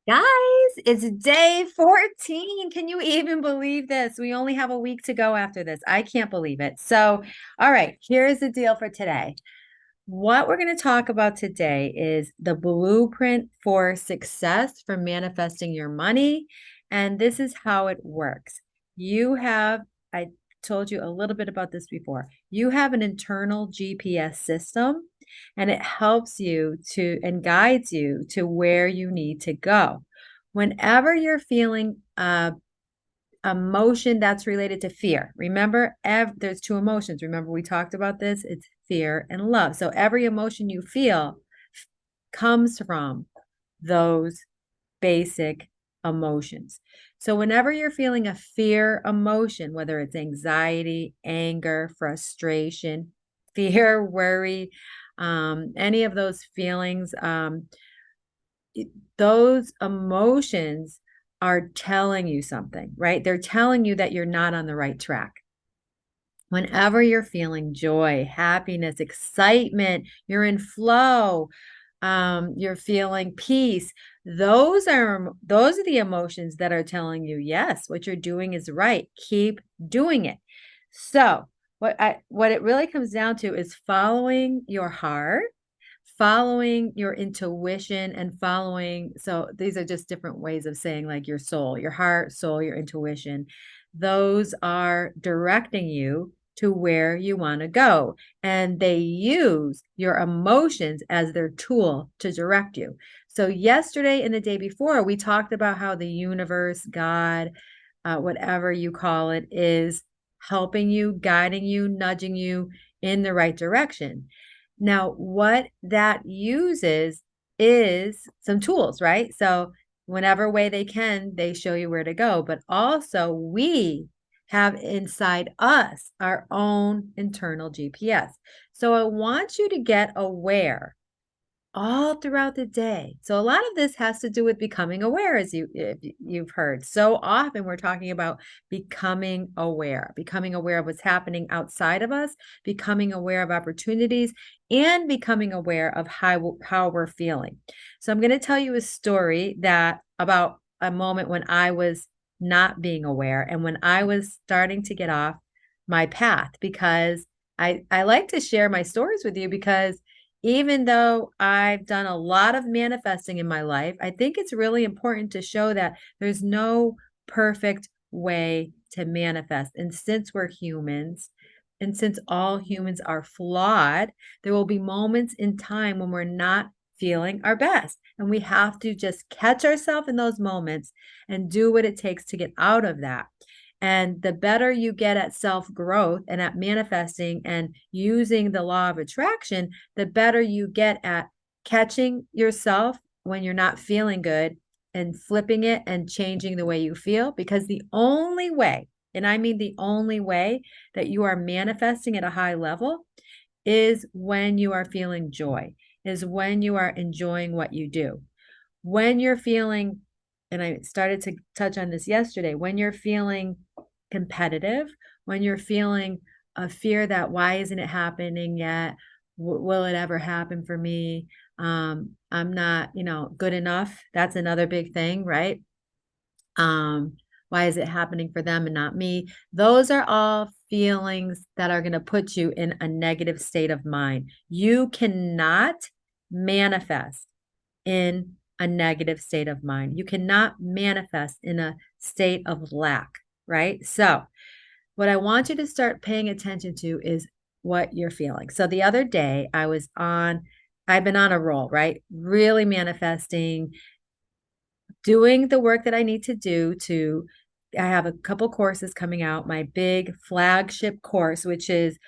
Guys, it's day 14. Can you even believe this? We only have a week to go after this. I can't believe it. So, all right, here's the deal for today. What we're going to talk about today is the blueprint for success for manifesting your money. And this is how it works. You have, I told you a little bit about this before. You have an internal GPS system, and it helps you to and guides you to where you need to go. Whenever you're feeling emotion that's related to fear. Remember, there's two emotions. Remember, we talked about this. It's fear and love. So every emotion you feel comes from those basic emotions. So whenever you're feeling a fear emotion, whether it's anxiety, anger, frustration, fear, worry, any of those feelings, those emotions are telling you something, right? They're telling you that you're not on the right track. Whenever you're feeling joy, happiness, excitement, you're in flow, you're feeling peace, those are the emotions that are telling you, yes, what you're doing is right. Keep doing it. So, what it really comes down to is following your heart, following your intuition, and following, so these are just different ways of saying like your soul, your heart, soul, your intuition. Those are directing you to where you want to go, and they use your emotions as their tool to direct you. So yesterday and the day before, we talked about how the universe, God, whatever you call it, is helping you, guiding you, nudging you in the right direction. Now, what that uses is some tools, right? So, whenever way they can, they show you where to go. But also, we have inside us our own internal GPS. So, I want you to get aware all throughout the day. So a lot of this has to do with becoming aware, as if you've heard. So often we're talking about becoming aware of what's happening outside of us, becoming aware of opportunities, and becoming aware of how we're feeling. So I'm going to tell you a story that about a moment when I was not being aware and when I was starting to get off my path, because I like to share my stories with you, because even though I've done a lot of manifesting in my life, I think it's really important to show that there's no perfect way to manifest. And since we're humans, and since all humans are flawed, there will be moments in time when we're not feeling our best. And we have to just catch ourselves in those moments and do what it takes to get out of that. And the better you get at self growth and at manifesting and using the law of attraction, the better you get at catching yourself when you're not feeling good and flipping it and changing the way you feel. Because the only way, and I mean the only way, that you are manifesting at a high level is when you are feeling joy, is when you are enjoying what you do. When you're feeling, and I started to touch on this yesterday, when you're feeling competitive, when you're feeling a fear that why isn't it happening yet? Will it ever happen for me? I'm not, good enough. That's another big thing, right? Um, why is it happening for them and not me? Those are all feelings that are going to put you in a negative state of mind. You cannot manifest in a negative state of mind. You cannot manifest in a state of lack, right? So, what I want you to start paying attention to is what you're feeling. So, the other day, I've been on a roll, right? Really manifesting, doing the work that I need to do to. I have a couple courses coming out. My big flagship course, which is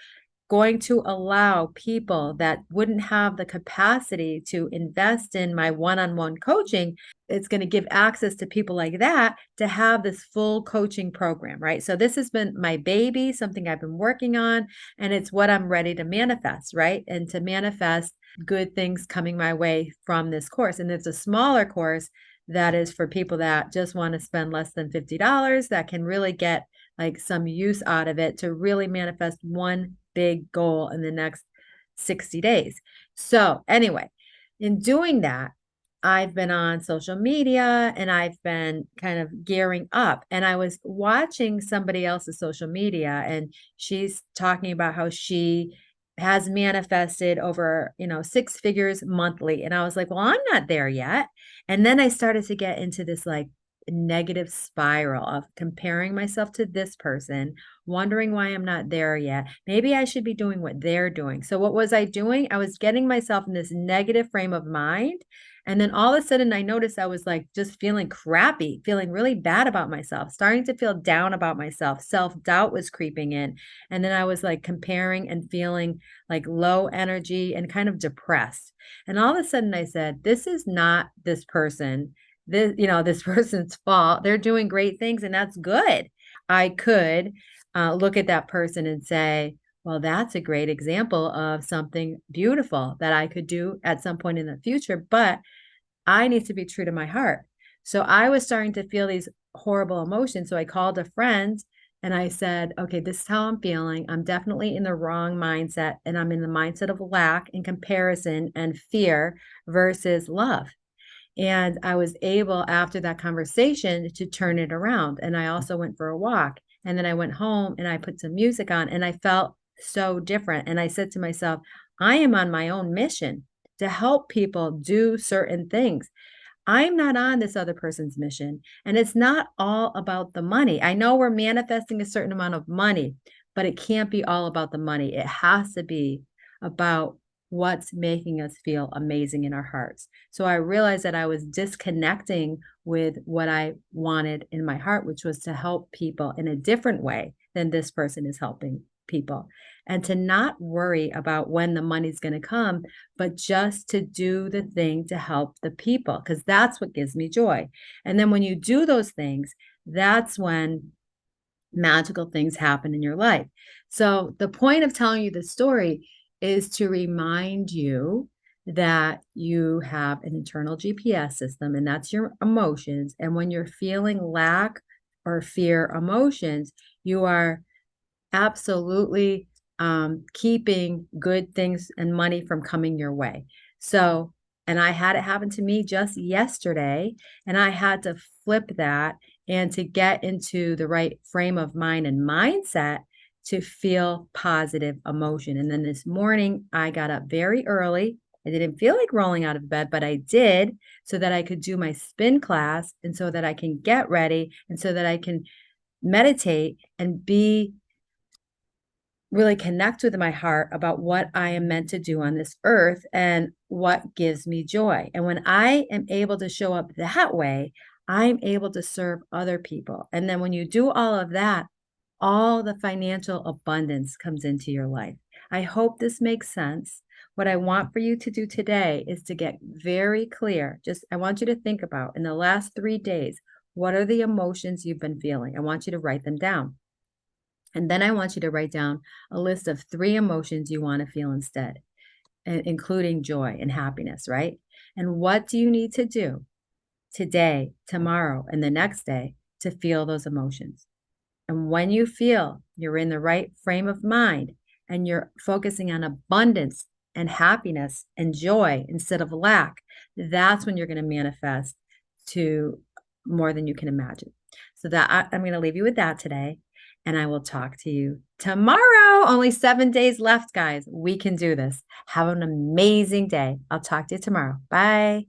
going to allow people that wouldn't have the capacity to invest in my one-on-one coaching. It's going to give access to people like that to have this full coaching program, right? So this has been my baby, something I've been working on, and it's what I'm ready to manifest, right? And to manifest good things coming my way from this course. And it's a smaller course that is for people that just want to spend less than $50, that can really get like some use out of it to really manifest one big goal in the next 60 days. So, anyway, in doing that, I've been on social media and I've been kind of gearing up, and I was watching somebody else's social media, and she's talking about how she has manifested over, 6 figures monthly, and I was like, "Well, I'm not there yet." And then I started to get into this, like, negative spiral of comparing myself to this person, wondering why I'm not there yet. Maybe I should be doing what they're doing. So what was I doing? I was getting myself in this negative frame of mind, and then all of a sudden, I noticed I was like just feeling crappy, feeling really bad about myself, starting to feel down about myself. Self doubt was creeping in. And then I was like comparing and feeling like low energy and kind of depressed. And all of a sudden, I said, this is not this person. This person's fault. They're doing great things, and that's good. I could look at that person and say, well, that's a great example of something beautiful that I could do at some point in the future. But I need to be true to my heart. So I was starting to feel these horrible emotions. So I called a friend and I said, okay, this is how I'm feeling. I'm definitely in the wrong mindset, and I'm in the mindset of lack and comparison and fear versus love. And I was able, after that conversation, to turn it around. And I also went for a walk. And then I went home and I put some music on and I felt so different. And I said to myself, I am on my own mission to help people do certain things. I'm not on this other person's mission. And it's not all about the money. I know we're manifesting a certain amount of money, but it can't be all about the money. It has to be about what's making us feel amazing in our hearts. So I realized that I was disconnecting with what I wanted in my heart, which was to help people in a different way than this person is helping people. And to not worry about when the money's going to come, but just to do the thing to help the people, because that's what gives me joy. And then when you do those things, that's when magical things happen in your life. So the point of telling you this story is to remind you that you have an internal GPS system, and that's your emotions. And when you're feeling lack or fear emotions, you are absolutely, keeping good things and money from coming your way. So and I had it happen to me just yesterday, and I had to flip that and to get into the right frame of mind and mindset to feel positive emotion. And then this morning, I got up very early. I didn't feel like rolling out of bed, but I did so that I could do my spin class and so that I can get ready and so that I can meditate and be really connect with my heart about what I am meant to do on this earth and what gives me joy. And when I am able to show up that way, I'm able to serve other people. And then when you do all of that, all the financial abundance comes into your life. I hope this makes sense. What I want for you to do today is to get very clear. Just, I want you to think about in the last 3 days, what are the emotions you've been feeling? I want you to write them down. And then I want you to write down a list of 3 emotions you want to feel instead, including joy and happiness, right? And what do you need to do today, tomorrow, and the next day to feel those emotions? And when you feel you're in the right frame of mind and you're focusing on abundance and happiness and joy instead of lack, that's when you're going to manifest to more than you can imagine. So that I'm going to leave you with that today. And I will talk to you tomorrow. Only 7 days left, guys. We can do this. Have an amazing day. I'll talk to you tomorrow. Bye.